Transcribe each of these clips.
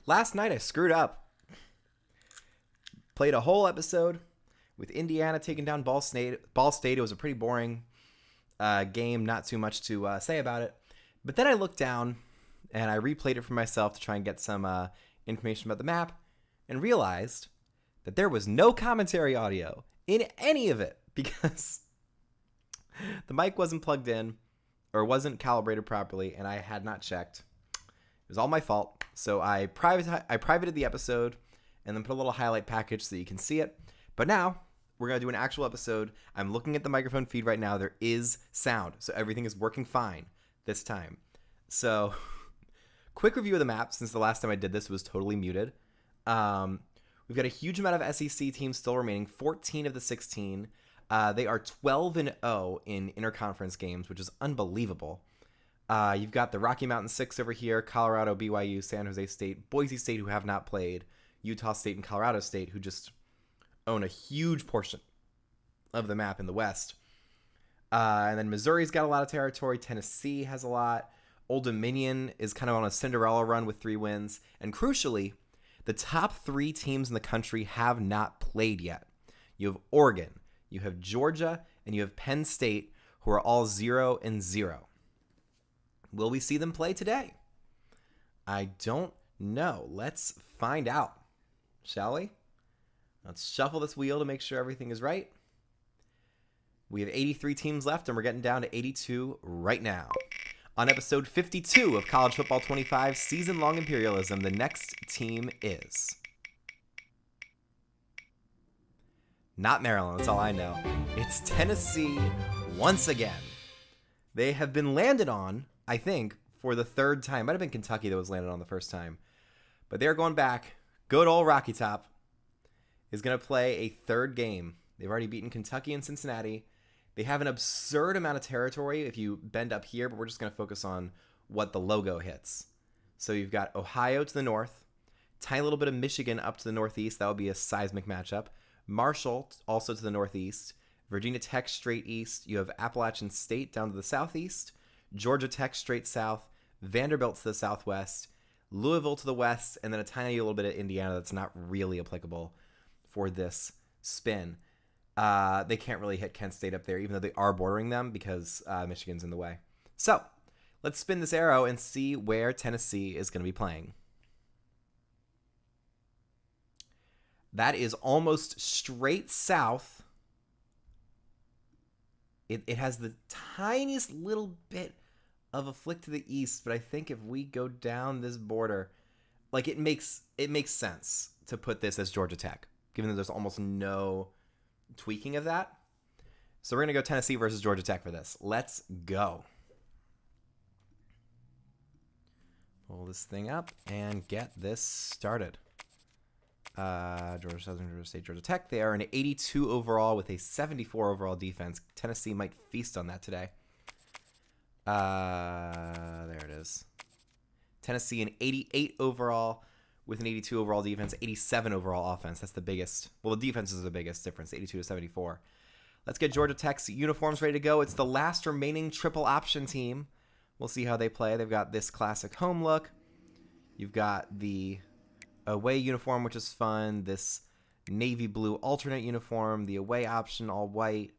Last night I screwed up. Played a whole episode with Indiana taking down Ball State. It was a pretty boring game, not too much to say about it. But then I looked down and I replayed it for myself to try and get some information about the map and realized that there was no commentary audio in any of it because the mic wasn't plugged in or wasn't calibrated properly, and I had not checked. It was all my fault. So I privated the episode and then put a little highlight package so that you can see it. But now we're going to do an actual episode. I'm looking at the microphone feed right now. There is sound, so everything is working fine this time. So quick review of the map, since the last time I did this was totally muted. We've got a huge amount of SEC teams still remaining, 14 of the 16. They are 12-0 in interconference games, which is unbelievable. You've got the Rocky Mountain Six over here, Colorado, BYU, San Jose State, Boise State, who have not played, Utah State, and Colorado State, who just own a huge portion of the map in the West. And then Missouri's got a lot of territory. Tennessee has a lot. Old Dominion is kind of on a Cinderella run with 3 wins. And crucially, the top 3 teams in the country have not played yet. You have Oregon, you have Georgia, and you have Penn State, who are all 0-0. Will we see them play today? I don't know. Let's find out, shall we? Let's shuffle this wheel to make sure everything is right. We have 83 teams left, and we're getting down to 82 right now. On episode 52 of College Football 25, Season-Long Imperialism, the next team is... not Maryland, that's all I know. It's Tennessee once again. They have been landed on, I think, for the 3rd time. Might have been Kentucky that was landed on the first time. But they're going back. Good old Rocky Top is going to play a 3rd game. They've already beaten Kentucky and Cincinnati. They have an absurd amount of territory if you bend up here, but we're just going to focus on what the logo hits. So you've got Ohio to the north, tiny little bit of Michigan up to the northeast. That would be a seismic matchup. Marshall also to the northeast, Virginia Tech straight east. You have Appalachian State down to the southeast, Georgia Tech straight south, Vanderbilt to the southwest, Louisville to the west, and then a tiny little bit of Indiana that's not really applicable for this spin. They can't really hit Kent State up there, even though they are bordering them because Michigan's in the way. So let's spin this arrow and see where Tennessee is going to be playing. That is almost straight south. It has the tiniest little bit of a flick to the east, but I think if we go down this border, like it makes sense to put this as Georgia Tech, given that there's almost no tweaking of that. So we're going to go Tennessee versus Georgia Tech for this. Let's go. Pull this thing up and get this started. Georgia Southern, Georgia State, Georgia Tech. They are an 82 overall with a 74 overall defense. Tennessee might feast on that today. There it is. Tennessee an 88 overall with an 82 overall defense, 87 overall offense. That's the biggest. Well, the defense is the biggest difference, 82 to 74. Let's get Georgia Tech's uniforms ready to go. It's the last remaining triple option team. We'll see how they play. They've got this classic home look. You've got the away uniform, which is fun. This navy blue alternate uniform. The away option, all white.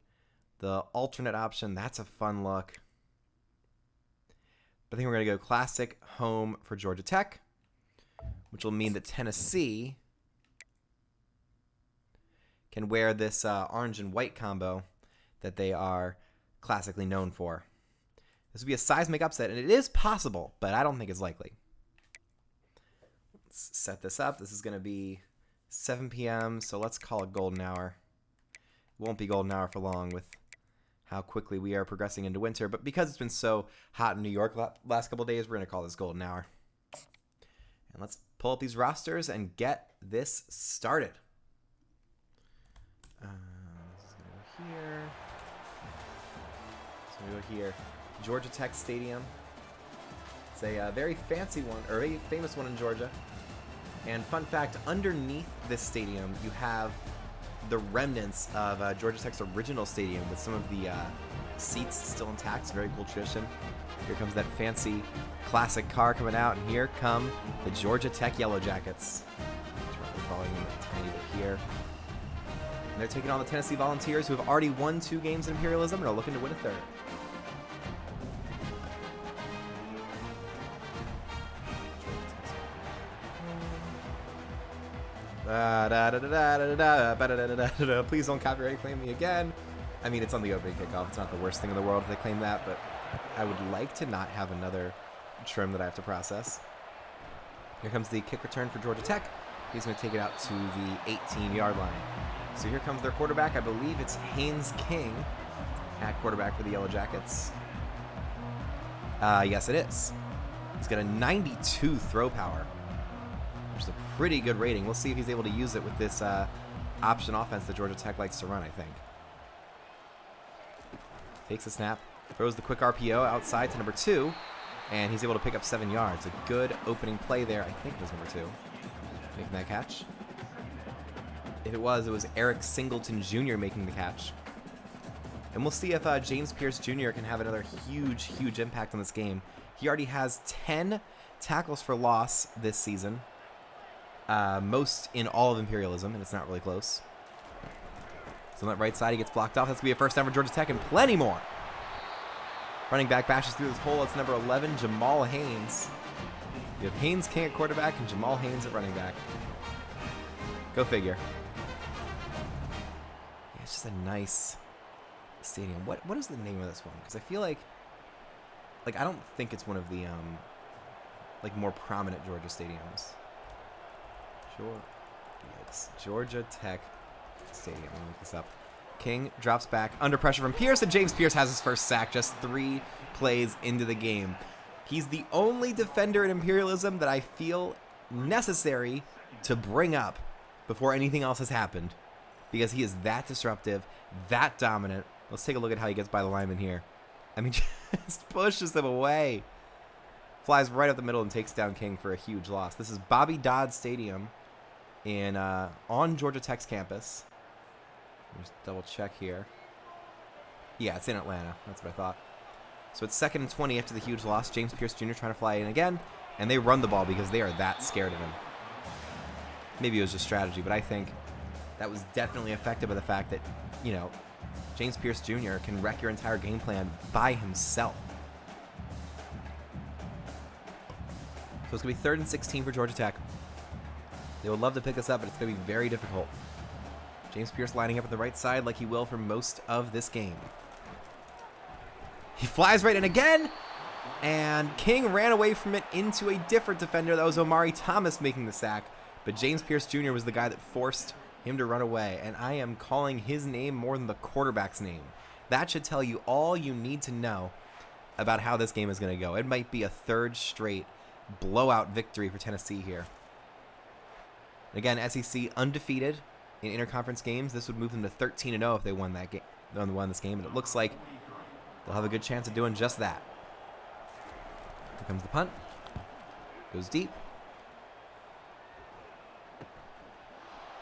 The alternate option, that's a fun look. I think we're going to go classic home for Georgia Tech, which will mean that Tennessee can wear this orange and white combo that they are classically known for. This would be a seismic upset, and it is possible, but I don't think it's likely. Let's set this up. This is going to be 7 p.m., so let's call it golden hour. It won't be golden hour for long with how quickly we are progressing into winter, but because it's been so hot in New York last couple of days, we're going to call this golden hour. And let's pull up these rosters and get this started. This is going to go here. So we go here. Georgia Tech Stadium. It's a very fancy one, or a famous one in Georgia. And fun fact, underneath this stadium, you have the remnants of Georgia Tech's original stadium with some of the seats still intact. It's a very cool tradition. Here comes that fancy classic car coming out, and here come the Georgia Tech Yellow Jackets. Following them a tiny bit here. And they're taking on the Tennessee Volunteers, who have already won 2 games in Imperialism and are looking to win a 3rd. Please don't copyright claim me again. I mean, it's on the opening kickoff. It's not the worst thing in the world if they claim that, but I would like to not have another trim that I have to process. Here comes the kick return for Georgia Tech. He's going to take it out to the 18-yard line. So here comes their quarterback. I believe it's Haynes King at quarterback for the Yellow Jackets. Yes, it is. He's got a 92 throw power, which is a pretty good rating. We'll see if he's able to use it with this option offense that Georgia Tech likes to run, I think. Takes a snap, throws the quick RPO outside to number 2, and he's able to pick up 7 yards. A good opening play there. I think it was number 2 making that catch. If it was Eric Singleton Jr. making the catch. And we'll see if James Pierce Jr. can have another huge impact on this game. He already has 10 tackles for loss this season. Most in all of Imperialism, and it's not really close. So on that right side, he gets blocked off. That's going to be a first down for Georgia Tech and plenty more. Running back bashes through this hole. It's number 11, Jamal Haynes. You have Haynes King at quarterback and Jamal Haynes at running back. Go figure. Yeah, it's just a nice stadium. What is the name of this one? Because I feel like I don't think it's one of the more prominent Georgia stadiums. It's Georgia Tech Stadium. Let me look this up. King drops back under pressure from Pierce, and James Pierce has his first sack just 3 plays into the game. He's the only defender in Imperialism that I feel necessary to bring up before anything else has happened, because he is that disruptive, that dominant. Let's take a look at how he gets by the lineman here. I mean, just pushes him away. Flies right up the middle and takes down King for a huge loss. This is Bobby Dodd Stadium in on Georgia Tech's campus. Just double check here. Yeah, it's in Atlanta. That's what I thought. So it's 2nd and 20 after the huge loss. James Pierce Jr. trying to fly in again, and they run the ball because they are that scared of him. Maybe it was just strategy, but I think that was definitely affected by the fact that, James Pierce Jr. can wreck your entire game plan by himself. So it's going to be 3rd and 16 for Georgia Tech. They would love to pick this up, but it's going to be very difficult. James Pierce lining up at the right side like he will for most of this game. He flies right in again, and King ran away from it into a different defender. That was Omari Thomas making the sack, but James Pierce Jr. was the guy that forced him to run away, and I am calling his name more than the quarterback's name. That should tell you all you need to know about how this game is going to go. It might be a 3rd straight blowout victory for Tennessee here. Again, SEC undefeated in interconference games. This would move them to 13-0 if they won that game. Won this game, and it looks like they'll have a good chance of doing just that. Here comes the punt. Goes deep.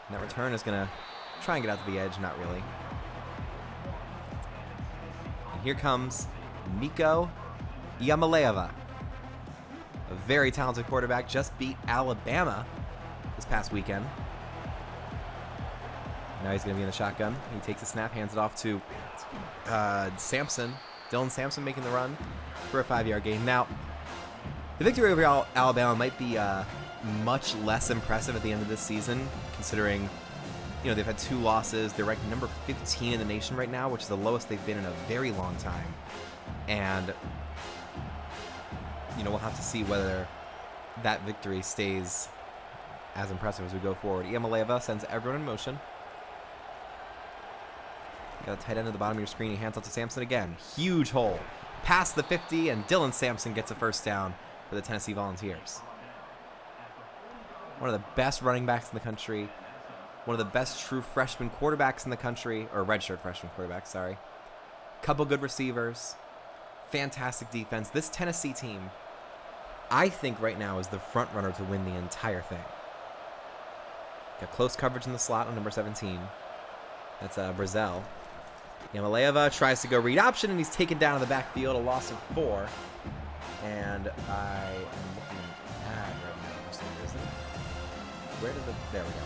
And that return is going to try and get out to the edge. Not really. And here comes Miko Yamaleeva. A very talented quarterback. Just beat Alabama this past weekend. Now he's going to be in the shotgun. He takes a snap, hands it off to Sampson. Dylan Sampson making the run for a 5-yard gain. Now, the victory over Alabama might be much less impressive at the end of this season, considering, they've had 2 losses. They're ranked number 15 in the nation right now, which is the lowest they've been in a very long time. And, we'll have to see whether that victory stays as impressive as we go forward. Yamaleeva sends everyone in motion. Got a tight end at the bottom of your screen. He hands off to Sampson again. Huge hole. Past the 50, and Dylan Sampson gets a first down for the Tennessee Volunteers. One of the best running backs in the country. One of the best true freshman quarterbacks in the country. Or redshirt freshman quarterbacks, sorry. Couple good receivers. Fantastic defense. This Tennessee team, I think right now, is the front runner to win the entire thing. Got close coverage in the slot on number 17. That's Brazel. Yamalayeva tries to go read option, and he's taken down in the backfield, a loss of 4. And I am looking at right now for some reason. Where did there we go.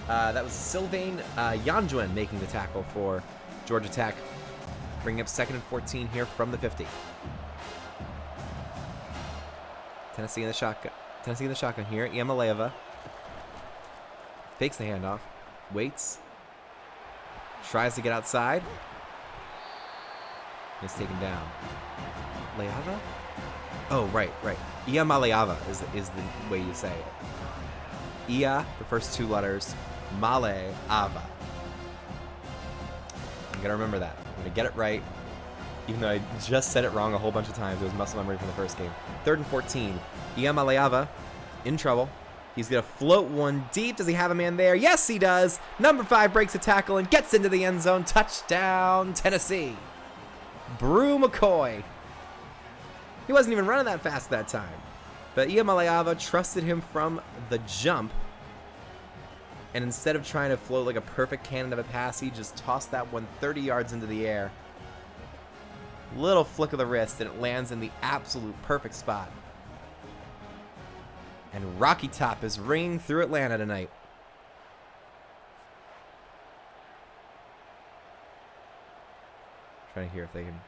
That was Sylvain Yanjuan making the tackle for Georgia Tech. Bringing up 2nd and 14 here from the 50. Tennessee in the shotgun. Tennessee in the shotgun here. Yamalayeva fakes the handoff. Waits. Tries to get outside. He's taken down. Leava? Oh, right. Yamalayeva is the way you say it. Ia, the first 2 letters. Male Ava. I'm going to remember that. I'm going to get it right. Even though I just said it wrong a whole bunch of times. It was muscle memory from the first game. 3rd and 14. Yamalayeva in trouble. He's going to float one deep. Does he have a man there? Yes, he does. Number 5 breaks a tackle and gets into the end zone. Touchdown, Tennessee. Brew McCoy. He wasn't even running that fast that time. But Yamalayeva trusted him from the jump. And instead of trying to float like a perfect cannon of a pass, he just tossed that one 30 yards into the air. Little flick of the wrist, and it lands in the absolute perfect spot. And Rocky Top is ringing through Atlanta tonight. Trying to hear if they can.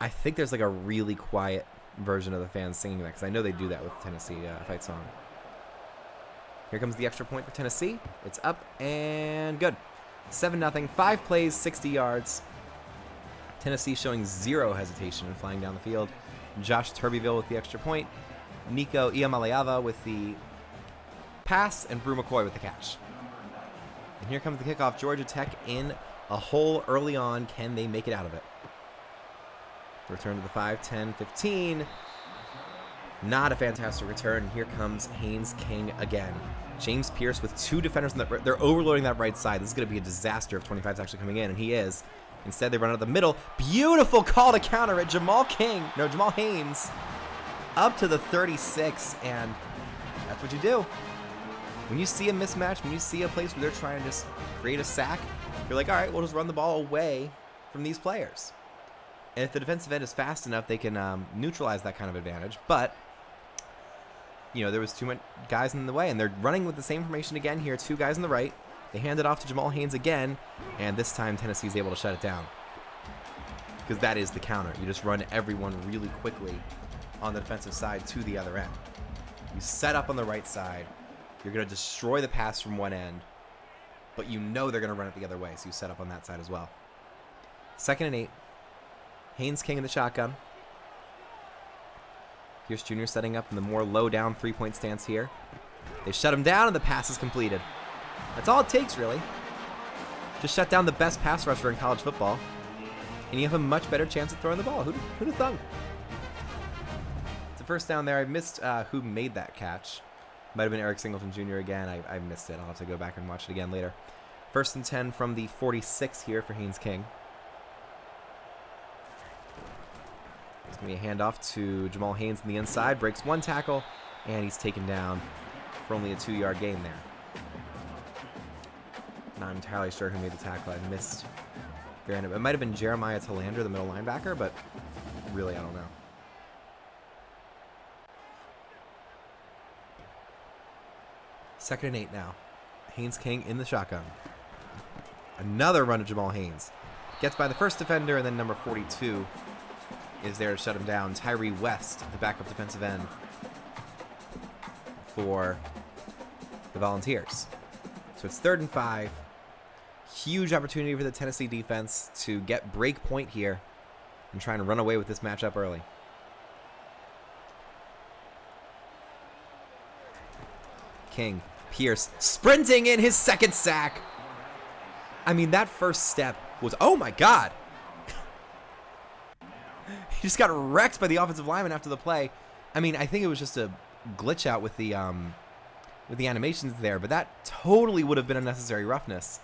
I think there's like a really quiet version of the fans singing that, because I know they do that with the Tennessee fight song. Here comes the extra point for Tennessee. It's up and good. 7-0. 5 plays, 60 yards. Tennessee showing 0 hesitation in flying down the field. Josh Turbyville with the extra point. Nico Iamaleava with the pass, and Brew McCoy with the catch. And here comes the kickoff. Georgia Tech in a hole early on. Can they make it out of it? Return to the 5, 10, 15. Not a fantastic return. Here comes Haynes King again. James Pierce with 2 defenders. They're overloading that right side. This is going to be a disaster if 25's actually coming in, and he is. Instead, they run out of the middle. Beautiful call to counter it. Jamal Haynes up to the 36, and that's what you do. When you see a mismatch, when you see a place where they're trying to just create a sack, you're like, all right, we'll just run the ball away from these players. And if the defensive end is fast enough, they can neutralize that kind of advantage. But, you know, there was too many guys in the way, and they're running with the same formation again here. 2 guys on the right. They hand it off to Jamal Haynes again, and this time Tennessee's able to shut it down. Because that is the counter. You just run everyone really quickly on the defensive side to the other end. You set up on the right side. You're going to destroy the pass from one end, but you know they're going to run it the other way, so you set up on that side as well. 2nd and 8. Haynes King in the shotgun. Pierce Jr. setting up in the more low-down 3-point stance here. They shut him down, and the pass is completed. That's all it takes, really. Just shut down the best pass rusher in college football, and you have a much better chance of throwing the ball. Who'd have thunk? It's a first down there. I missed who made that catch. Might have been Eric Singleton Jr. again. I missed it. I'll have to go back and watch it again later. 1st and 10 from the 46 here for Haynes King. It's going to be a handoff to Jamal Haynes on the inside. Breaks 1 tackle, and he's taken down for only a 2-yard gain there. Not entirely sure who made the tackle. I missed. It might have been Jeremiah Talander, the middle linebacker, but really I don't know. Second and 8 now. Haynes King in the shotgun. Another run to Jamal Haynes. Gets by the first defender, and then number 42 is there to shut him down. Tyree West, the backup defensive end for the Volunteers. So it's 3rd and 5. Huge opportunity for the Tennessee defense to get break point here and try and run away with this matchup early. King, Pierce, sprinting in his 2nd sack. I mean, that first step was, oh my God. He just got wrecked by the offensive lineman after the play. I mean, I think it was just a glitch out with the animations there, but that totally would have been unnecessary roughness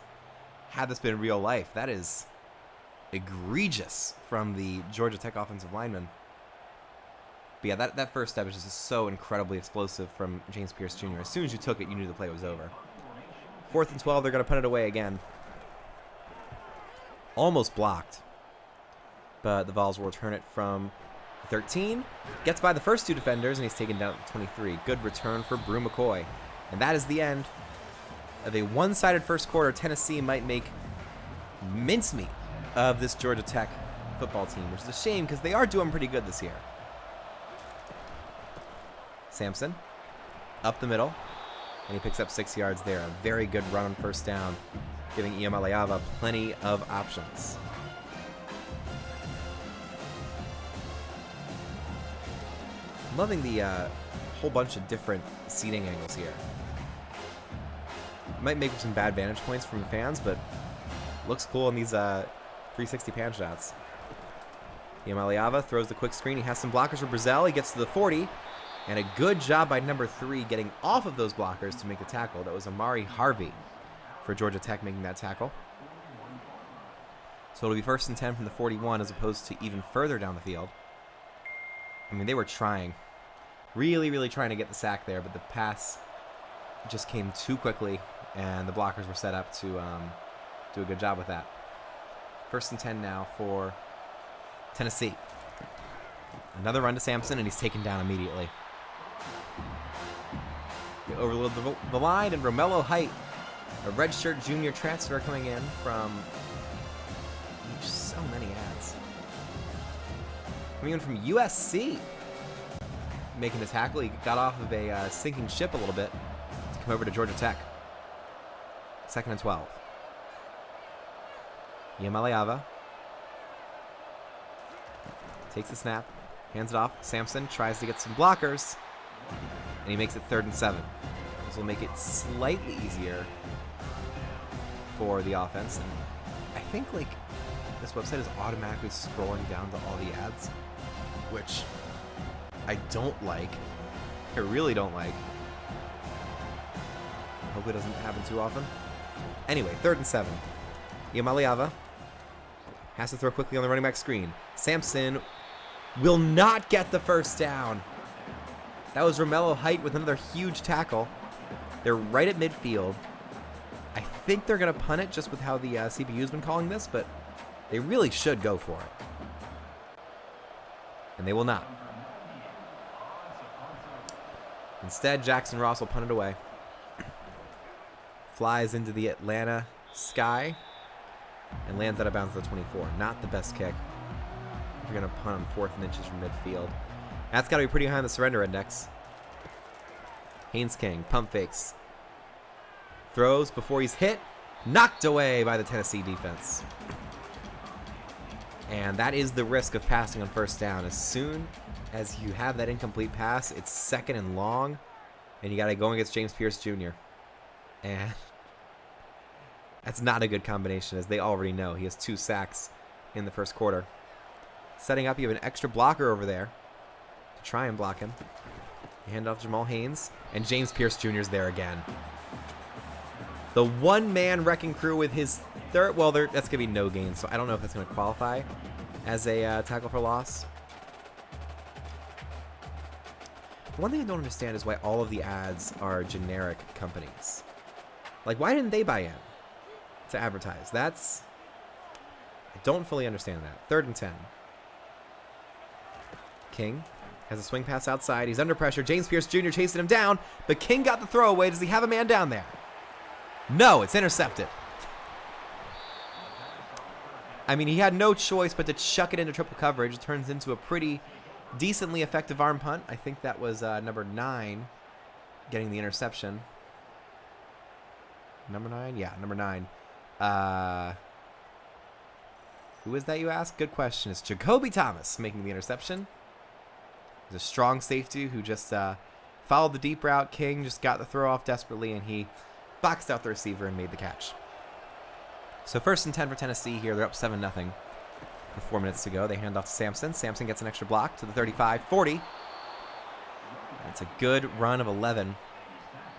had this been real life. That is egregious from the Georgia Tech offensive lineman. But yeah, that first step is just so incredibly explosive from James Pierce Jr. As soon as you took it, you knew the play was over. 4th and 12, they're going to punt it away again. Almost blocked. But the Vols will return it from 13. Gets by the first 2 defenders, and he's taken down at 23. Good return for Brew McCoy. And that is the end of a one-sided first quarter. Tennessee might make mincemeat of this Georgia Tech football team, which is a shame because they are doing pretty good this year. Sampson up the middle, and he picks up 6 yards there. A very good run on first down, giving Iamaleava plenty of options. Loving the whole bunch of different seating angles here. Might make some bad vantage points from the fans, but looks cool in these 360 pan shots. Iamaleava throws the quick screen. He has some blockers for Brazil. He gets to the 40, and a good job by number 3 getting off of those blockers to make the tackle. That was Amari Harvey for Georgia Tech making that tackle. So it'll be 1st and 10 from the 41 as opposed to even further down the field. I mean, they were trying. Really, really trying to get the sack there, but the pass just came too quickly, and the blockers were set up to do a good job with that. 1st and 10 now for Tennessee. Another run to Sampson, and he's taken down immediately. They overload the line, and Romello Height, a redshirt junior transfer coming in from so many ads. Coming in from USC. Making the tackle. He got off of a sinking ship a little bit to come over to Georgia Tech. 2nd and 12. Iamaleava takes the snap, hands it off. Sampson tries to get some blockers, and he makes it 3rd and 7. This will make it slightly easier for the offense. And I think like this website is automatically scrolling down to all the ads, which I don't like. I really don't like. Hope it doesn't happen too often. Anyway, 3rd and 7. Iamaleava has to throw quickly on the running back screen. Sampson will not get the first down. That was Romello Height with another huge tackle. They're right at midfield. I think they're going to punt it just with how the CPU's been calling this, but they really should go for it. And they will not. Instead, Jackson Ross will punt it away. Flies into the Atlanta sky and lands out of bounds at the 24. Not the best kick if you're going to punt on 4th and inches from midfield. That's got to be pretty high on the surrender index. Haynes King, pump fakes. Throws before he's hit. Knocked away by the Tennessee defense. And that is the risk of passing on first down. As soon as you have that incomplete pass, it's 2nd and long, and you got to go against James Pierce Jr. And that's not a good combination, as they already know. He has 2 sacks in the first quarter. Setting up, you have an extra blocker over there to try and block him. You hand off Jamal Haynes, and James Pierce Jr. is there again. The one-man wrecking crew with his 3rd. Well, that's going to be no gain, so I don't know if that's going to qualify as a tackle for loss. The one thing I don't understand is why all of the ads are generic companies. Like, why didn't they buy in to advertise? I don't fully understand that. 3rd and 10. King has a swing pass outside. He's under pressure. James Pierce Jr. chasing him down, but King got the throwaway. Does he have a man down there? No, it's intercepted. I mean, he had no choice but to chuck it into triple coverage. It turns into a pretty decently effective arm punt. I think that was number 9 getting the interception. Number 9? Yeah, number 9. Who is that, you ask? Good question. It's Jacoby Thomas making the interception. He's a strong safety who just followed the deep route. King just got the throw off desperately, and he boxed out the receiver and made the catch. So 1st and 10 for Tennessee here. They're up 7-0 with 4 minutes to go. They hand off to Sampson. Sampson gets an extra block to the 35, 40. That's a good run of 11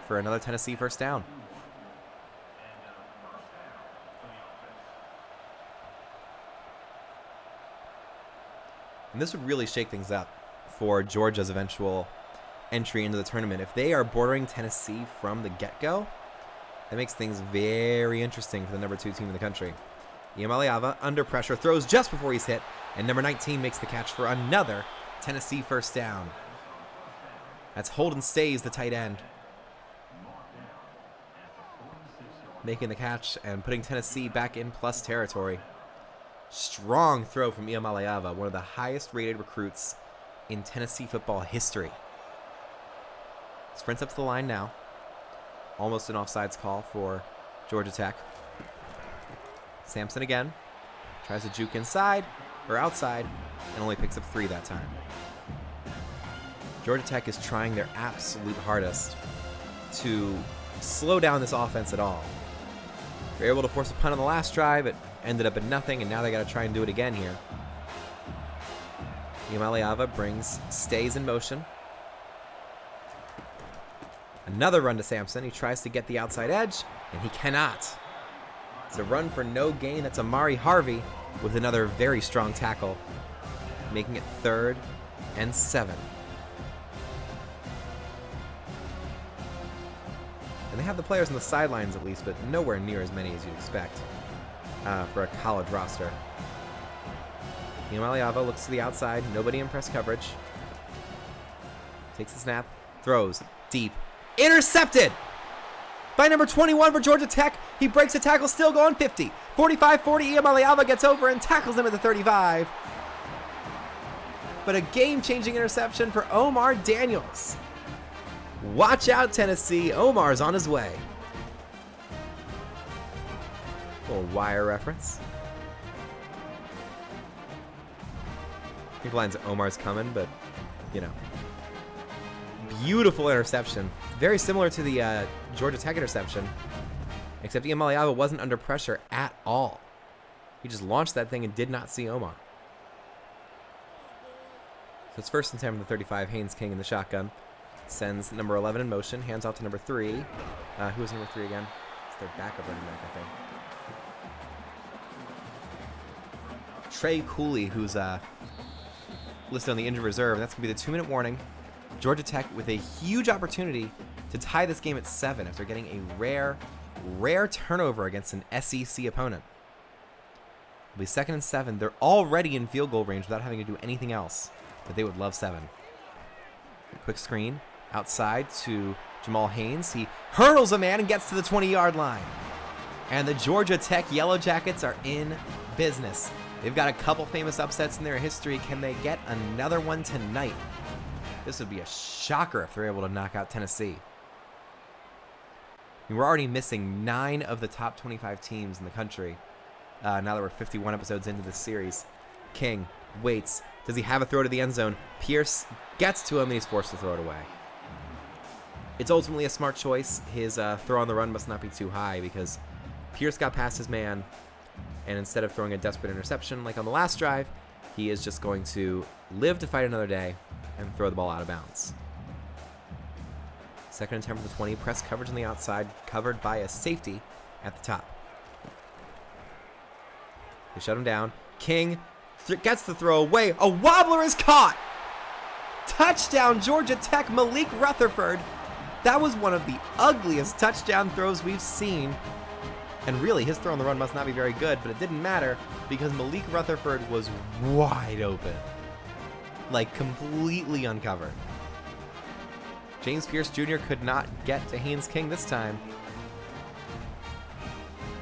for another Tennessee first down. And this would really shake things up for Georgia's eventual entry into the tournament. If they are bordering Tennessee from the get-go, That makes things very interesting for the number 2 team in the country. Iamaleava, under pressure, throws just before he's hit, and number 19 makes the catch for another Tennessee first down. That's Holden Stays, the tight end, making the catch and putting Tennessee back in plus territory. Strong throw from Iamaleava, one of the highest rated recruits in Tennessee football history. Sprints up to the line now. Almost an offsides call for Georgia Tech. Sampson again. Tries to juke inside or outside and only picks up 3 that time. Georgia Tech is trying their absolute hardest to slow down this offense at all. They were able to force a punt on the last drive. It ended up in nothing, and now they got to try and do it again here. Iamaleava stays in motion. Another run to Sampson. He tries to get the outside edge, and he cannot. It's a run for no gain. That's Amari Harvey with another very strong tackle, making it 3rd and 7. And they have the players on the sidelines at least, but nowhere near as many as you'd expect for a college roster. Iamaleava looks to the outside. Nobody in press coverage. Takes the snap. Throws. Deep. Intercepted by number 21 for Georgia Tech. He breaks the tackle, still going 50. 45-40, Iamaleava gets over and tackles him at the 35. But a game-changing interception for Omar Daniels. Watch out, Tennessee. Omar's on his way. Little Wire reference. I think lines Omar's coming, but, you know. Beautiful interception. Very similar to the Georgia Tech interception, except Iamaleava wasn't under pressure at all. He just launched that thing and did not see Omar. So it's 1st and 10 from the 35. Haynes King in the shotgun. Sends number 11 in motion. Hands off to number 3. Who was number 3 again? It's their backup running back, I think. Trey Cooley, who's listed on the injured reserve. That's going to be the 2-minute warning. Georgia Tech with a huge opportunity to tie this game at 7 after getting a rare turnover against an SEC opponent. It'll be 2nd and 7. They're already in field goal range without having to do anything else, but they would love 7. Quick screen outside to Jamal Haynes. He hurdles a man and gets to the 20-yard line. And the Georgia Tech Yellow Jackets are in business. They've got a couple famous upsets in their history. Can they get another one tonight? This would be a shocker if they're able to knock out Tennessee. I mean, we're already missing 9 of the top 25 teams in the country. Now that we're 51 episodes into this series. King waits. Does he have a throw to the end zone? Pierce gets to him and he's forced to throw it away. It's ultimately a smart choice. His throw on the run must not be too high because Pierce got past his man, and instead of throwing a desperate interception like on the last drive, he is just going to live to fight another day and throw the ball out of bounds. 2nd and 10 from the 20. Press coverage on the outside, covered by a safety at the top. They shut him down. King gets the throw away. A wobbler is caught. Touchdown, Georgia Tech. Malik Rutherford. That was one of the ugliest touchdown throws we've seen. And really, his throw on the run must not be very good, but it didn't matter because Malik Rutherford was wide open. Like, completely uncovered. James Pierce Jr. could not get to Haynes King this time.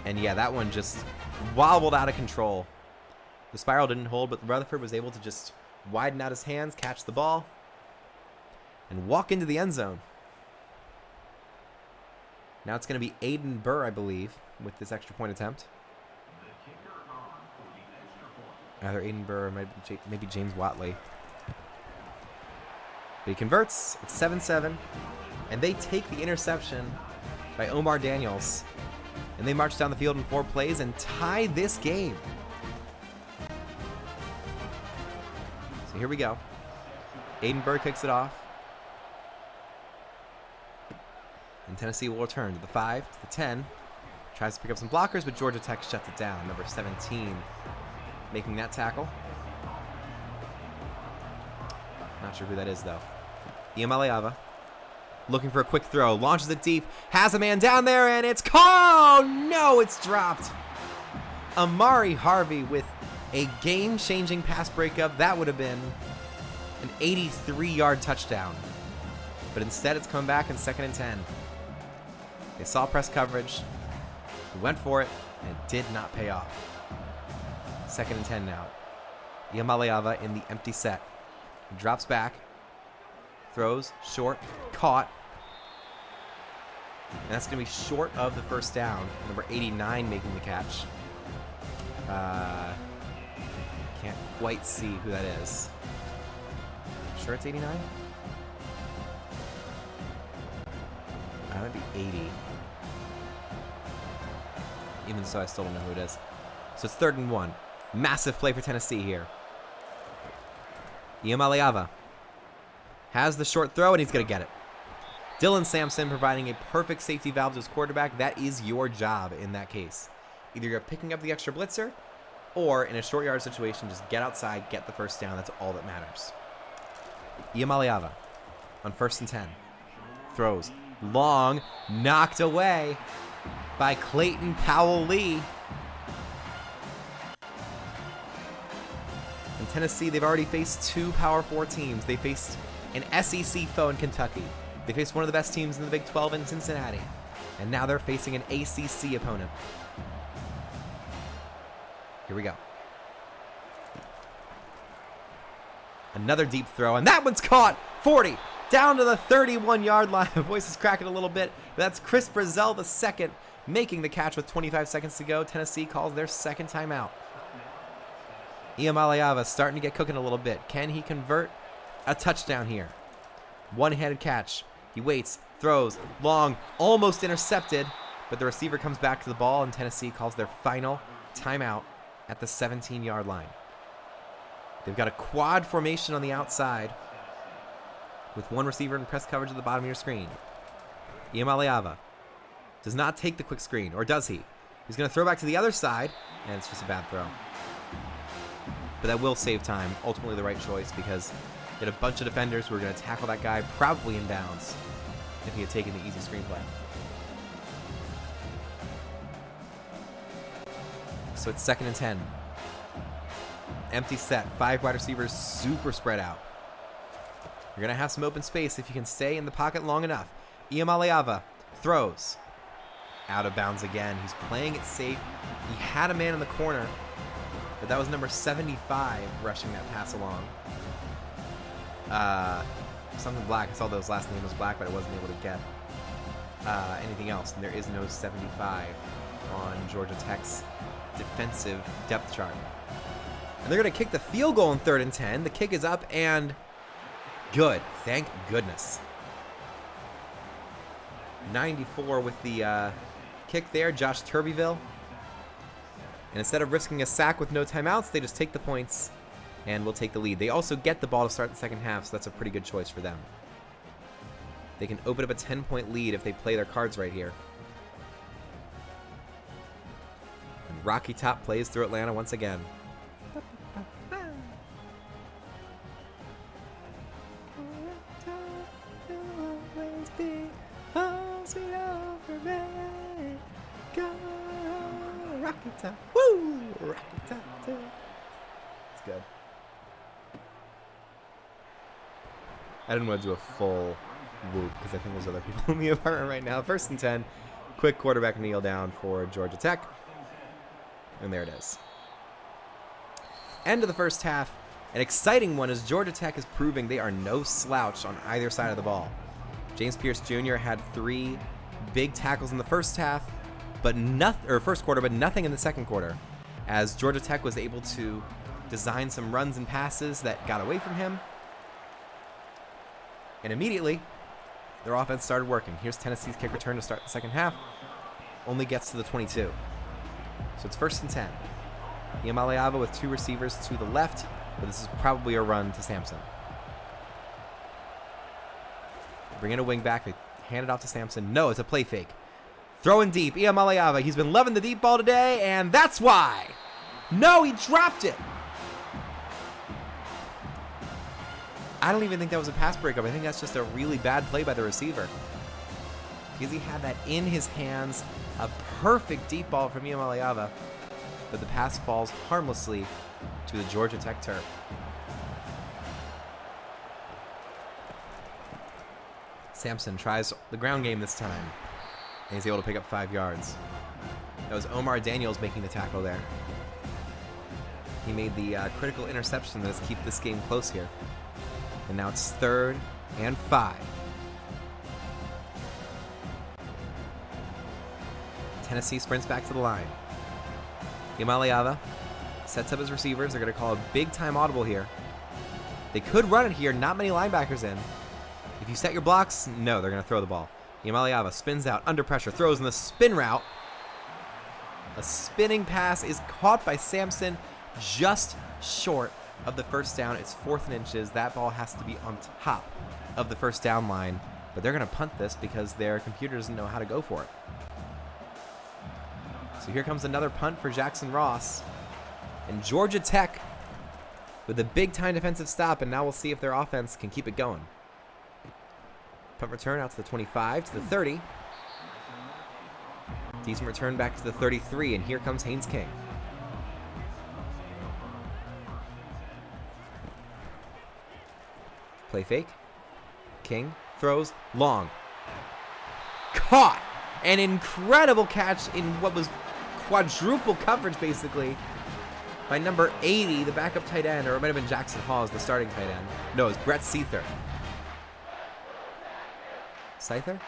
And yeah, that one just wobbled out of control. The spiral didn't hold, but Rutherford was able to just widen out his hands, catch the ball, and walk into the end zone. Now it's going to be Aiden Burr, I believe, with this extra point attempt. Either Aiden Burr or maybe James Watley. But he converts. It's 7-7. And they take the interception by Omar Daniels. And they march down the field in 4 plays and tie this game. So here we go. Aiden Burr kicks it off. And Tennessee will return to the 5, to the 10. Tries to pick up some blockers, but Georgia Tech shuts it down. Number 17 making that tackle. Not sure who that is, though. Iamaleava Looking for a quick throw. Launches it deep. Has a man down there, and it's caught. Oh, no, it's dropped. Amari Harvey with a game-changing pass breakup. That would have been an 83-yard touchdown. But instead, it's come back in 2nd and 10. They saw press coverage. They went for it, and it did not pay off. 2nd and 10 now. Iamaleava in the empty set. He drops back. Throws, short, caught. And that's going to be short of the first down. Number 89 making the catch. Can't quite see who that is. Sure it's 89? That might be 80. Even so, I still don't know who it is. So it's 3rd and 1. Massive play for Tennessee here. Iamaleava has the short throw, and he's going to get it. Dylan Sampson providing a perfect safety valve to his quarterback. That is your job in that case. Either you're picking up the extra blitzer, or in a short yard situation, just get outside, get the first down. That's all that matters. Iamaleava on 1st and 10. Throws. Long. Knocked away by Clayton Powell-Lee. In Tennessee, they've already faced 2 Power 4 teams. They faced an SEC foe in Kentucky. They faced one of the best teams in the Big 12 in Cincinnati. And now they're facing an ACC opponent. Here we go. Another deep throw, and that one's caught. 40, down to the 31-yard line. My voice is cracking a little bit. That's Chris Brazel II making the catch with 25 seconds to go. Tennessee calls their 2nd timeout. Iamaleava starting to get cooking a little bit. Can he convert a touchdown here? One-handed catch. He waits, throws, long, almost intercepted, but the receiver comes back to the ball, and Tennessee calls their final timeout at the 17-yard line. They've got a quad formation on the outside with one receiver in press coverage at the bottom of your screen. Iamaleava does not take the quick screen, or does he? He's going to throw back to the other side, and it's just a bad throw. But that will save time. Ultimately the right choice, because you had a bunch of defenders who were going to tackle that guy probably in bounds if he had taken the easy screenplay. So it's 2nd and 10. Empty set. 5 wide receivers, super spread out. You're going to have some open space if you can stay in the pocket long enough. Iamaleava throws. Out of bounds again. He's playing it safe. He had a man in the corner, but that was number 75 rushing that pass along. Something black. I saw that his last name was black, but I wasn't able to get anything else. And there is no 75 on Georgia Tech's defensive depth chart. And they're going to kick the field goal in 3rd and 10. The kick is up and good. Thank goodness. 94 with the kick there, Josh Turbyville. And instead of risking a sack with no timeouts, they just take the points and will take the lead. They also get the ball to start the second half, so that's a pretty good choice for them. They can open up a 10-point lead if they play their cards right here. And Rocky Top plays through Atlanta once again. Rocky Top, woo! Rocky Top, too. It's good. I didn't want to do a full whoop because I think there's other people in the apartment right now. 1st and 10. Quick quarterback kneel down for Georgia Tech. And there it is. End of the first half. An exciting one as Georgia Tech is proving they are no slouch on either side of the ball. James Pierce Jr. had 3 big tackles in the first half, but first quarter, but nothing in the second quarter, as Georgia Tech was able to design some runs and passes that got away from him. And immediately, their offense started working. Here's Tennessee's kick return to start the second half. Only gets to the 22. So it's 1st and 10. Iamaleava with 2 receivers to the left, but this is probably a run to Sampson. Bring in a wing back. They hand it off to Sampson. No, it's a play fake. Throwing deep. Iamaleava. He's been loving the deep ball today, and that's why. No, he dropped it. I don't even think that was a pass breakup. I think that's just a really bad play by the receiver. Because he had that in his hands. A perfect deep ball from Iamaleava. But the pass falls harmlessly to the Georgia Tech turf. Sampson tries the ground game this time. And he's able to pick up 5 yards. That was Omar Daniels making the tackle there. He made the critical interception that has kept this game close here. And now it's 3rd and 5. Tennessee sprints back to the line. Iamaleava sets up his receivers. They're going to call a big-time audible here. They could run it here. Not many linebackers in. If you set your blocks, no, they're going to throw the ball. Iamaleava spins out under pressure, throws in the spin route. A spinning pass is caught by Sampson just short of the first down. It's 4th and inches. That ball has to be on top of the first down line. But they're going to punt this because their computer doesn't know how to go for it. So here comes another punt for Jackson Ross. And Georgia Tech with a big-time defensive stop. And now we'll see if their offense can keep it going. Punt return out to the 25, to the 30. Decent return back to the 33, and here comes Haynes King. Play fake. King throws long. Caught! An incredible catch in what was quadruple coverage, basically, by number 80, the backup tight end, or it might have been Jackson Hawes, the starting tight end. No, it's Brett Seither. Seither?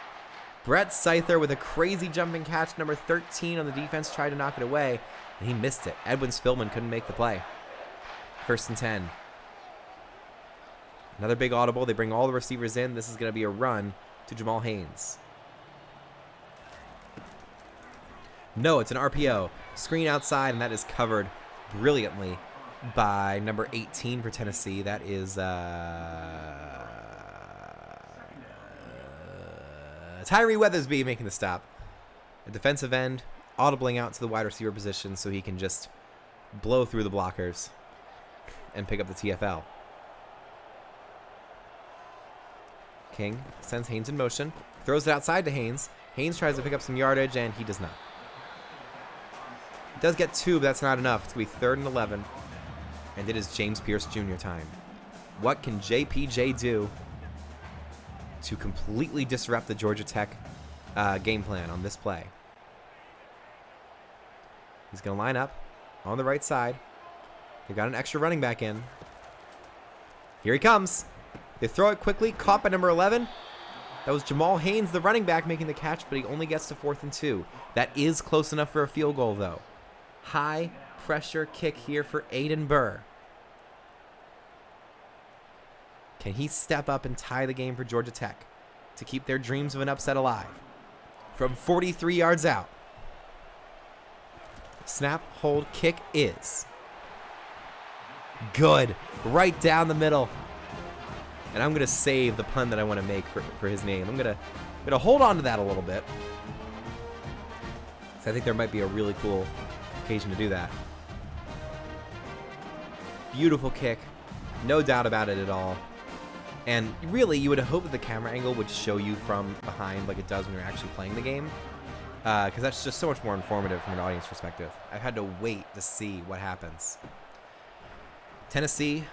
Brett Seither with a crazy jumping catch. Number 13 on the defense tried to knock it away, and he missed it. Edwin Spillman couldn't make the play. 1st and 10. Another big audible. They bring all the receivers in. This is going to be a run to Jamal Haynes. No, it's an RPO. Screen outside, and that is covered brilliantly by number 18 for Tennessee. That is Tyree Weathersby making the stop. A defensive end, audibling out to the wide receiver position so he can just blow through the blockers and pick up the TFL. King sends Haynes in motion, throws it outside to Haynes. Haynes tries to pick up some yardage, and he does not. He does get 2, but that's not enough. It's going to be 3rd and 11, and it is James Pierce Jr. time. What can JPJ do to completely disrupt the Georgia Tech game plan on this play? He's going to line up on the right side. They've got an extra running back in. Here he comes. They throw it quickly, caught by number 11. That was Jamal Haynes, the running back, making the catch, but he only gets to 4th and 2. That is close enough for a field goal, though. High pressure kick here for Aiden Burr. Can he step up and tie the game for Georgia Tech to keep their dreams of an upset alive? From 43 yards out. Snap, hold, kick is good. Right down the middle. And I'm going to save the pun that I want to make for his name. I'm going to hold on to that a little bit. So I think there might be a really cool occasion to do that. Beautiful kick. No doubt about it at all. And really, you would hope that the camera angle would show you from behind like it does when you're actually playing the game. Because that's just so much more informative from an audience perspective. I've had to wait to see what happens. Tennessee,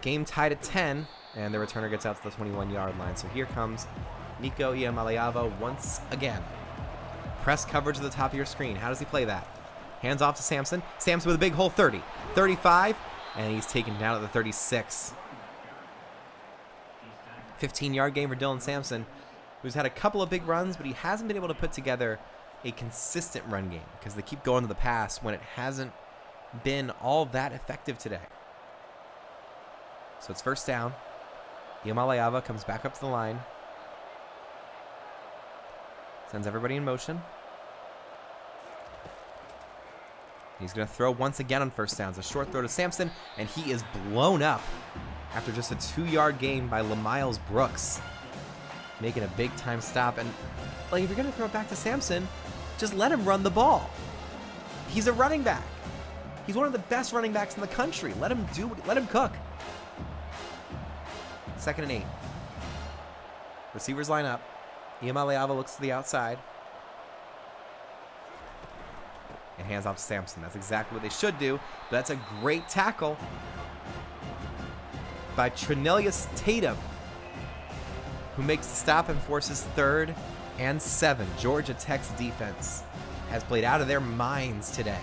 game tied at 10, and the returner gets out to the 21-yard line. So here comes Nico Iamaleava once again. Press coverage at the top of your screen. How does he play that? Hands off to Sampson. Sampson with a big hole, 30, 35, and he's taken down at the 36. 15-yard game for Dylan Sampson, who's had a couple of big runs, but he hasn't been able to put together a consistent run game because they keep going to the pass when it hasn't been all that effective today. So it's 1st down. Iamaleava comes back up to the line. Sends everybody in motion. He's going to throw once again on 1st down. It's a short throw to Sampson, and he is blown up after just a 2-yard gain by LaMiles Brooks, making a big-time stop. And like, if you're going to throw it back to Sampson, just let him run the ball. He's a running back. He's one of the best running backs in the country. Let him cook. 2nd and 8. Receivers line up. Iamaleava looks to the outside. And hands off to Sampson. That's exactly what they should do. But that's a great tackle by Trinelius Tatum, who makes the stop and forces 3rd and 7. Georgia Tech's defense has played out of their minds today.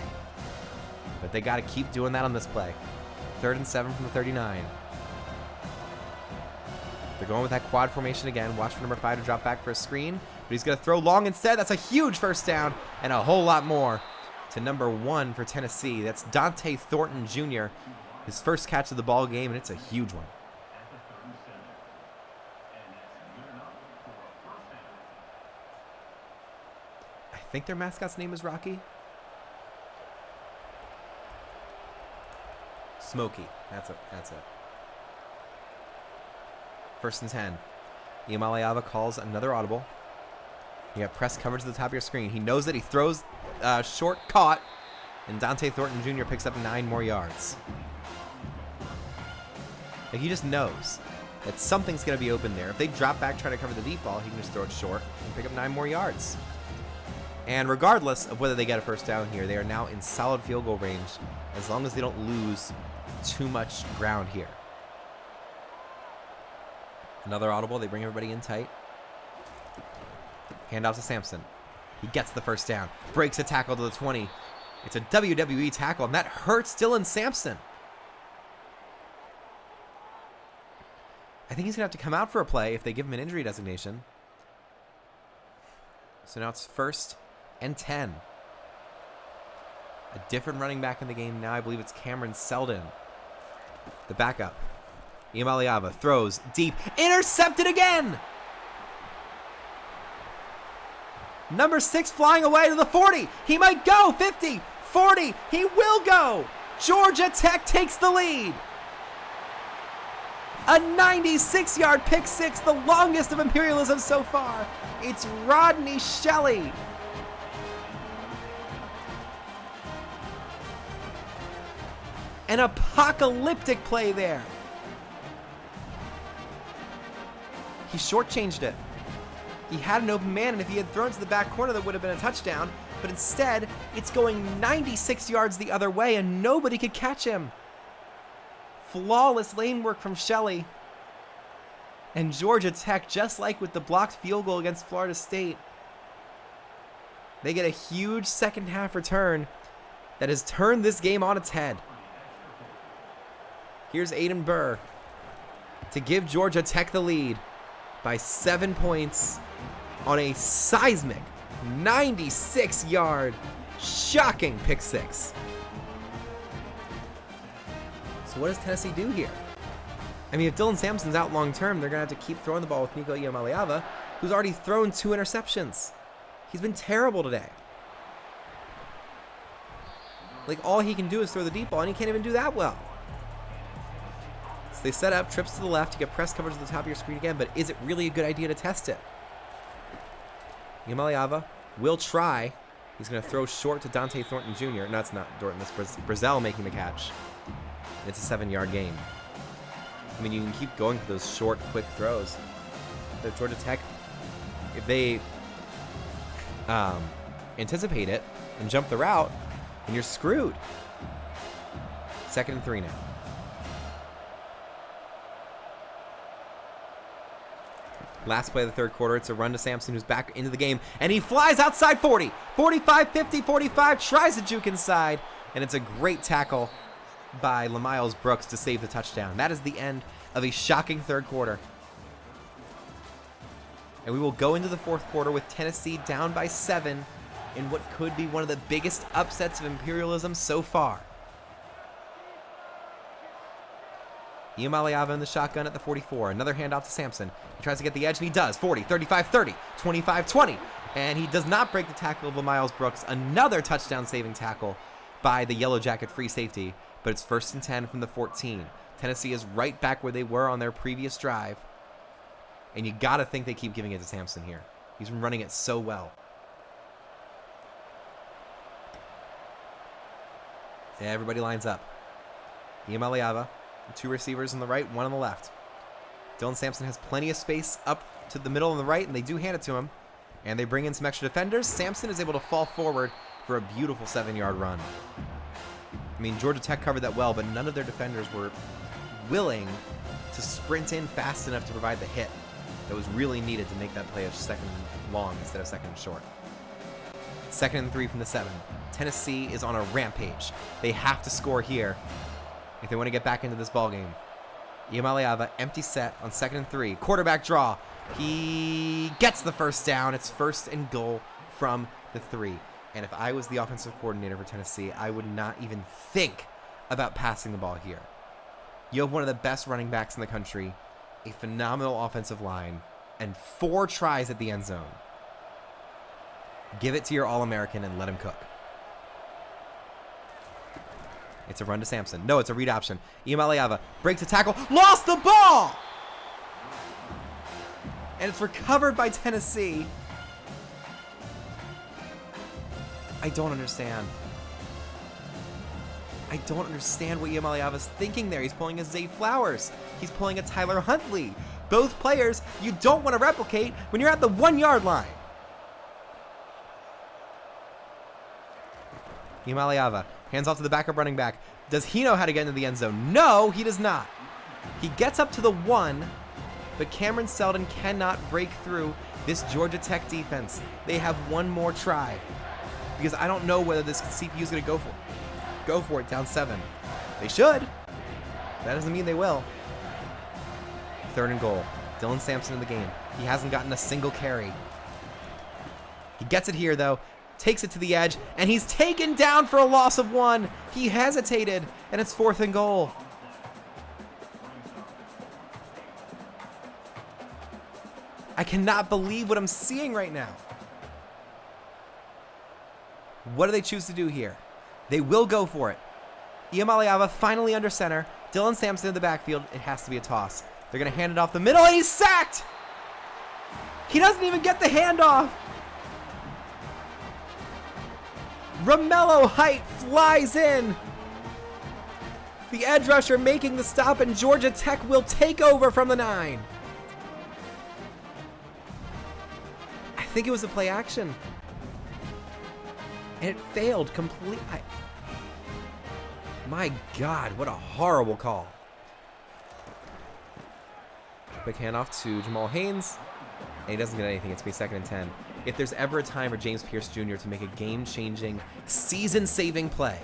But they got to keep doing that on this play. 3rd and 7 from the 39. They're going with that quad formation again. Watch for number 5 to drop back for a screen. But he's going to throw long instead. That's a huge first down and a whole lot more to number 1 for Tennessee. That's Dante Thornton Jr., his first catch of the ball game, and it's a huge one. I think their mascot's name is Rocky. Smokey. That's it. 1st and 10. Iamaleava calls another audible. You got press coverage to the top of your screen. He knows that he throws short, caught, and Dante Thornton Jr. picks up 9 more yards. Like, he just knows that something's going to be open there. If they drop back trying to cover the deep ball, he can just throw it short and pick up 9 more yards. And regardless of whether they get a first down here, they are now in solid field goal range as long as they don't lose too much ground here. Another audible. They bring everybody in tight. Handoff to Sampson. He gets the first down. Breaks a tackle to the 20. It's a WWE tackle, and that hurts Dylan Sampson. I think he's going to have to come out for a play if they give him an injury designation. So now it's 1st and 10. A different running back in the game now. I believe it's Cameron Selden, the backup. Iamaleava throws deep. Intercepted again! Number 6 flying away to the 40. He might go. 50, 40. He will go. Georgia Tech takes the lead. A 96-yard pick six, the longest of Imperialism so far. It's Rodney Shelley. An apocalyptic play there. He shortchanged it. He had an open man, and if he had thrown to the back corner, that would have been a touchdown. But instead, it's going 96 yards the other way, and nobody could catch him. Flawless lane work from Shelley. And Georgia Tech, just like with the blocked field goal against Florida State, they get a huge second half return that has turned this game on its head. Here's Aiden Burr to give Georgia Tech the lead by 7 points on a seismic 96-yard shocking pick six. So what does Tennessee do here? I mean, if Dylan Sampson's out long term, they're going to have to keep throwing the ball with Nico Iamaleava, who's already thrown 2 interceptions. He's been terrible today. Like, all he can do is throw the deep ball, and he can't even do that well. So they set up trips to the left to get press coverage at the top of your screen again, but is it really a good idea to test it? Iamaleava will try. He's going to throw short to Dante Thornton Jr. No, it's not Thornton. It's Brazel making the catch. And it's a 7-yard gain. I mean, you can keep going for those short, quick throws. But Georgia Tech, if they anticipate it and jump the route, then you're screwed. 2nd and 3 now. Last play of the third quarter, it's a run to Sampson, who's back into the game, and he flies outside 40, 45, 50, 45, tries to juke inside, and it's a great tackle by LaMiles Brooks to save the touchdown. That is the end of a shocking third quarter. And we will go into the fourth quarter with Tennessee down by 7 in what could be one of the biggest upsets of Imperialism so far. Iamaleava in the shotgun at the 44. Another handoff to Sampson. He tries to get the edge, and he does. 40, 35, 30, 25, 20. And he does not break the tackle of LaMiles Brooks. Another touchdown-saving tackle by the Yellow Jacket free safety. But it's 1st and 10 from the 14. Tennessee is right back where they were on their previous drive. And you got to think they keep giving it to Sampson here. He's been running it so well. Yeah, everybody lines up. Iamaleava. 2 receivers on the right, 1 on the left. Dylan Sampson has plenty of space up to the middle and the right, and they do hand it to him. And they bring in some extra defenders. Sampson is able to fall forward for a beautiful 7-yard run. I mean, Georgia Tech covered that well, but none of their defenders were willing to sprint in fast enough to provide the hit that was really needed to make that play a second and long instead of second and short. 2nd and 3 from the 7. Tennessee is on a rampage. They have to score here if they want to get back into this ball game. Iamaleava, empty set on 2nd and 3. Quarterback draw. He gets the first down. It's 1st and goal from the 3. And if I was the offensive coordinator for Tennessee, I would not even think about passing the ball here. You have one of the best running backs in the country, a phenomenal offensive line, and 4 tries at the end zone. Give it to your All-American and let him cook. It's a run to Sampson. No, it's a read option. Iamaleava breaks a tackle. Lost the ball! And it's recovered by Tennessee. I don't understand. I don't understand what Iamaleava's thinking there. He's pulling a Zay Flowers. He's pulling a Tyler Huntley. Both players you don't want to replicate when you're at the 1-yard line. Iamaleava hands off to the backup running back. Does he know how to get into the end zone? No, he does not. He gets up to the 1, but Cameron Seldon cannot break through this Georgia Tech defense. They have one more try because I don't know whether this CPU is going to go for it down 7. They should. That doesn't mean they will. 3rd and goal. Dylan Sampson in the game. He hasn't gotten a single carry. He gets it here, though. Takes it to the edge, and he's taken down for a loss of 1. He hesitated, and it's 4th and goal. I cannot believe what I'm seeing right now. What do they choose to do here? They will go for it. Iamaleava finally under center. Dylan Sampson in the backfield. It has to be a toss. They're going to hand it off the middle, and he's sacked! He doesn't even get the handoff. Romello Height flies in. The edge rusher making the stop, and Georgia Tech will take over from the 9. I think it was a play action. And it failed completely. My God, what a horrible call. Quick handoff to Jamal Haynes. And he doesn't get anything. It's going to be 2nd and 10. If there's ever a time for James Pierce Jr. to make a game-changing, season-saving play,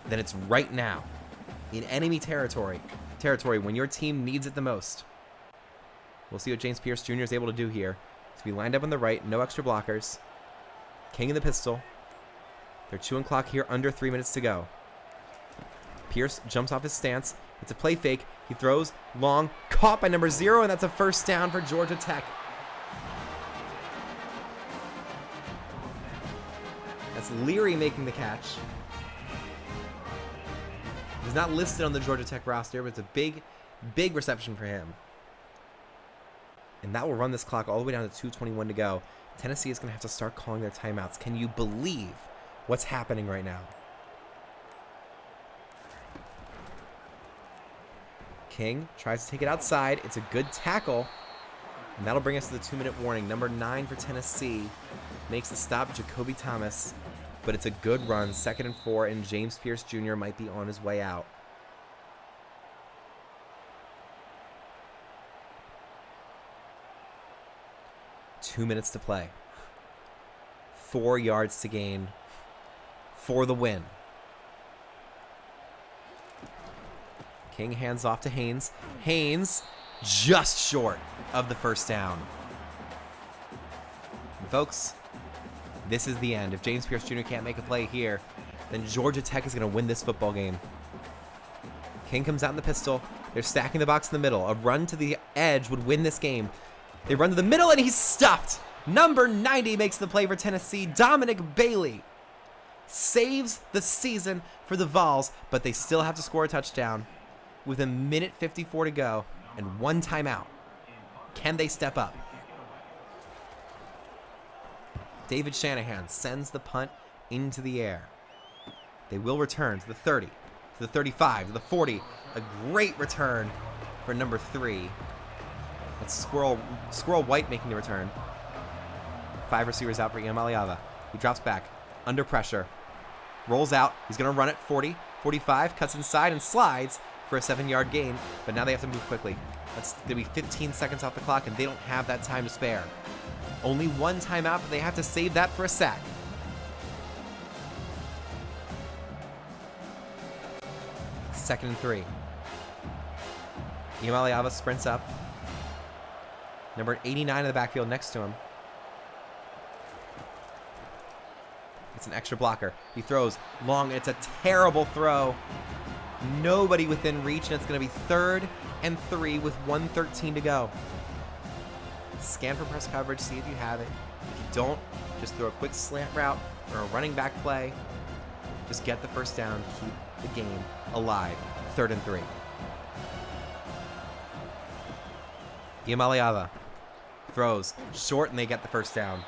then it's right now. In enemy territory when your team needs it the most. We'll see what James Pierce Jr. is able to do here. To be lined up on the right, no extra blockers. King in the pistol. They're chewing clock here, under 3 minutes to go. Pierce jumps off his stance. It's a play fake. He throws long, caught by number 0, and that's a 1st down for Georgia Tech. That's Leary making the catch. He's not listed on the Georgia Tech roster, but it's a big, big reception for him. And that will run this clock all the way down to 2:21 to go. Tennessee is going to have to start calling their timeouts. Can you believe what's happening right now? King tries to take it outside. It's a good tackle. And that'll bring us to the 2-minute warning. Number 9 for Tennessee makes the stop, Jacoby Thomas. But it's a good run, 2nd and 4, and James Pierce Jr. might be on his way out. Two minutes to play. 4 yards to gain for the win. King hands off to Haynes. Haynes just short of the 1st down. And folks, this is the end. If James Pierce Jr. can't make a play here, then Georgia Tech is going to win this football game. King comes out in the pistol. They're stacking the box in the middle. A run to the edge would win this game. They run to the middle, and he's stuffed. Number 90 makes the play for Tennessee. Dominic Bailey saves the season for the Vols, but they still have to score a touchdown with 1:54 to go and 1 timeout. Can they step up? David Shanahan sends the punt into the air. They will return to the 30, to the 35, to the 40. A great return for number 3. That's Squirrel White making the return. 5 receivers out for Iamaleava. He drops back. Under pressure. Rolls out. He's going to run it. 40, 45. Cuts inside and slides for a 7-yard gain. But now they have to move quickly. That's going to be 15 seconds off the clock, and they don't have that time to spare. Only one timeout, but they have to save that for a sack. Second and 3. Iamaleava sprints up. Number 89 in the backfield next to him. It's an extra blocker. He throws long, and it's a terrible throw. Nobody within reach, and it's going to be 3rd and 3 with 1:13 to go. Scan for press coverage, see if you have it. If you don't, just throw a quick slant route or a running back play. Just get the first down, keep the game alive. 3rd and 3. Iamaleava throws short, and they get the first down.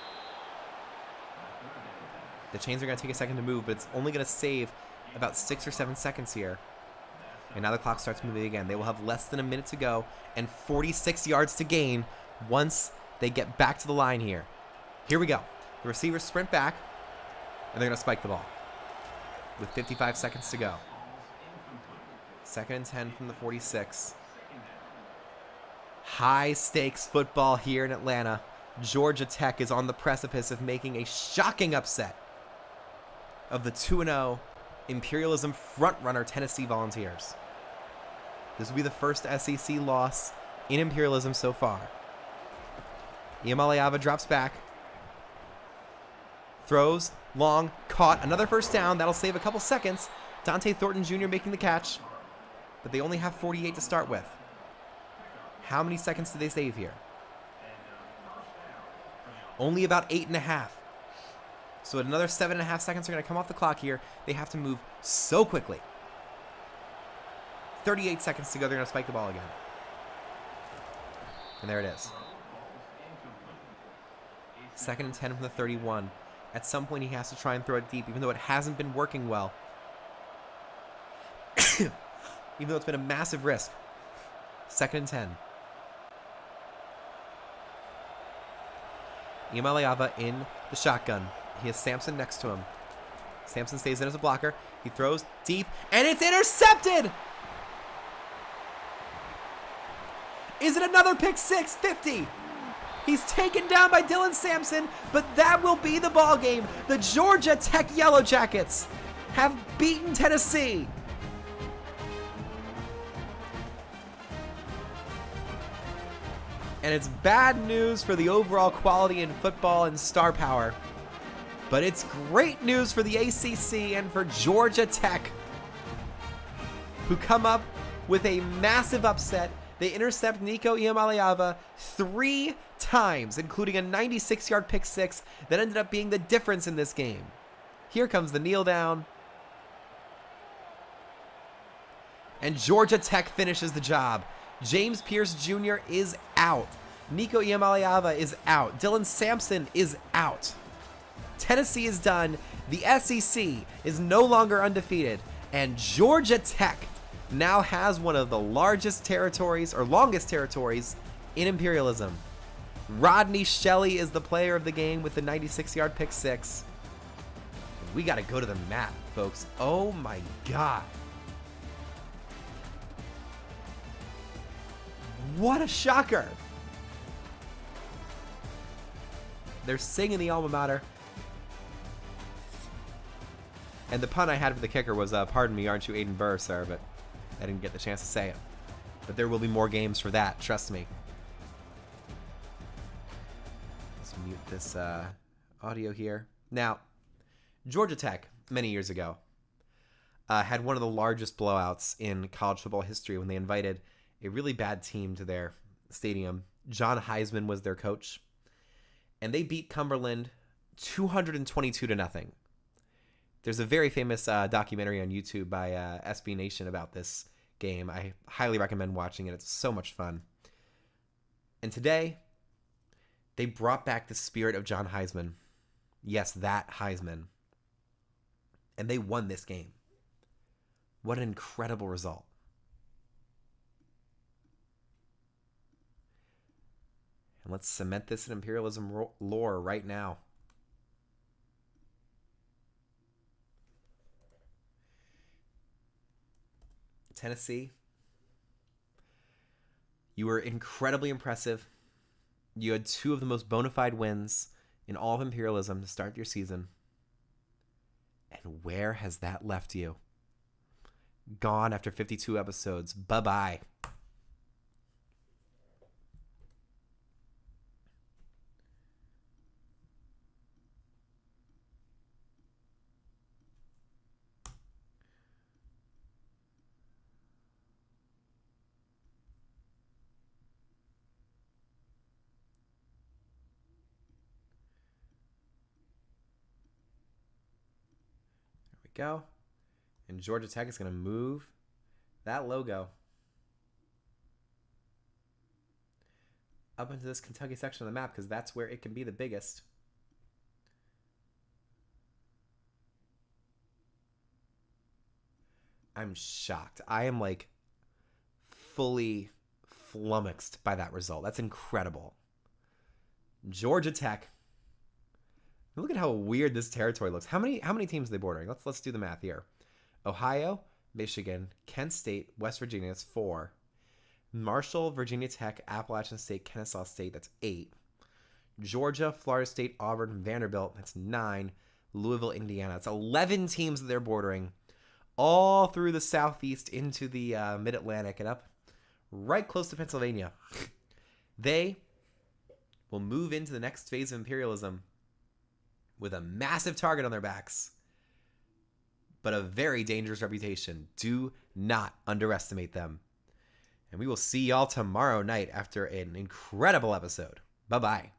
The chains are going to take a second to move, but it's only going to save about 6 or 7 seconds here. And now the clock starts moving again. They will have less than a minute to go and 46 yards to gain once they get back to the line here. Here we go. The receivers sprint back, and they're going to spike the ball with 55 seconds to go. 2nd and 10 from the 46. High-stakes football here in Atlanta. Georgia Tech is on the precipice of making a shocking upset of the 2-0 Imperialism front-runner Tennessee Volunteers. This will be the first SEC loss in Imperialism so far. Iamaleava drops back. Throws, long, caught, another first down. That'll save a couple seconds. Dante Thornton Jr. making the catch. But they only have 48 to start with. How many seconds do they save here? Only about 8.5. So another 7.5 seconds are going to come off the clock here. They have to move so quickly. 38 seconds to go. They're going to spike the ball again. And there it is. 2nd and 10 from the 31. At some point, he has to try and throw it deep, even though it hasn't been working well. Even though it's been a massive risk. 2nd and 10. Iamaleava in the shotgun. He has Sampson next to him. Sampson stays in as a blocker. He throws deep, and it's intercepted! Is it another pick six? 50! He's taken down by Dylan Sampson, but that will be the ball game. The Georgia Tech Yellow Jackets have beaten Tennessee. And it's bad news for the overall quality in football and star power. But it's great news for the ACC and for Georgia Tech, who come up with a massive upset. They intercept Nico Iamaleava 3 times, including a 96-yard pick six that ended up being the difference in this game. Here comes the kneel down. And Georgia Tech finishes the job. James Pierce Jr. is out. Nico Iamaleava is out. Dylan Sampson is out. Tennessee is done. The SEC is no longer undefeated. And Georgia Tech now has one of the largest territories, or longest territories, in Imperialism. Rodney Shelley is the player of the game with the 96-yard pick six. We got to go to the map, folks. Oh my God. What a shocker. They're singing the alma mater. And the pun I had for the kicker was, pardon me, aren't you Aiden Burr, sir? But I didn't get the chance to say it. But there will be more games for that, trust me. Let's mute this audio here. Now, Georgia Tech, many years ago, had one of the largest blowouts in college football history when they invited a really bad team to their stadium. John Heisman was their coach. And they beat Cumberland 222-0. There's a very famous documentary on YouTube by SB Nation about this game. I highly recommend watching it. It's so much fun. And today, they brought back the spirit of John Heisman. Yes, that Heisman. And they won this game. What an incredible result. And let's cement this in imperialism lore right now. Tennessee, you were incredibly impressive. You had two of the most bona fide wins in all of imperialism to start your season. And where has that left you? Gone after 52 episodes. Bye-bye. Go. And Georgia Tech is going to move that logo up into this Kentucky section of the map because that's where it can be the biggest. I'm shocked. I am like fully flummoxed by that result. That's incredible. Georgia Tech. Look at how weird this territory looks. How many teams are they bordering? Let's do the math here. Ohio, Michigan, Kent State, West Virginia, that's 4. Marshall, Virginia Tech, Appalachian State, Kennesaw State, that's 8. Georgia, Florida State, Auburn, Vanderbilt, that's 9. Louisville, Indiana, that's 11 teams that they're bordering. All through the southeast into the mid-Atlantic and up right close to Pennsylvania. They will move into the next phase of imperialism with a massive target on their backs, but a very dangerous reputation. Do not underestimate them. And we will see y'all tomorrow night after an incredible episode. Bye-bye.